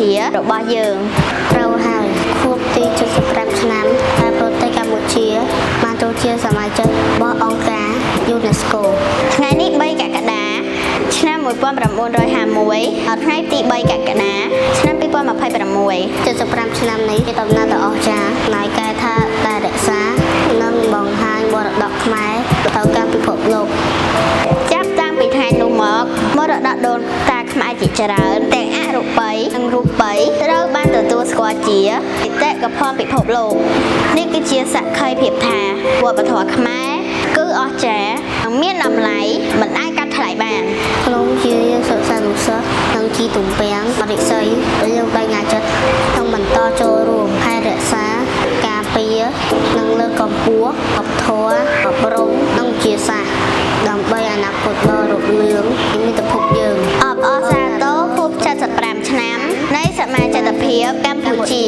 ជារបស់យើងត្រូវហើយខួបទី75ឆ្នាំតែប្រទេសកម្ពុជាបានចូលជាសមាជិករបស់អង្គការ UNESCO ថ្ងៃនេះ3កក្កដាឆ្នាំ1951ដល់ថ្ងៃទី3កក្កដាឆ្នាំ2026 75ឆ្នាំនេះជាដំណើរដ៏អស្ចារ្យណៃកែថាតែរក្សានិងបង្ហាញមរតកខ្មែរទៅកាន់ពិភពលោកចាប់តាំងពីថ្ងៃនោះមកមរតកដូនតាខ្មែរជាច្រើនទាំងអរូបីនិងរូបីត្រូវបានទទួលស្គាល់ជាបេតិកភណ្ឌពិភពលោកនេះគឺជាសក្ខីភាពថាវប្បធម៌ខ្មែរគឺអស្ចារ្យនិងមានតម្លៃមិនអាចកាត់ថ្លៃបានក្នុងជាសិស្សានុសិស្សនិងជីទំពាំងបរិស័យយើងបញ្ញាចិត្តต้องបន្តចូលរួមថែរក្សាការពារនិងលើកកម្ពស់វប្បធម៌អប់រំនិងវិទ្យាសាស្ត្រដើម្បីអនាគតដ៏រុងរឿងនៃមាតុភូមិយើងអបអរសាទរខួប75ឆ្នាំនៃសមាជិកភាពកម្ពុជា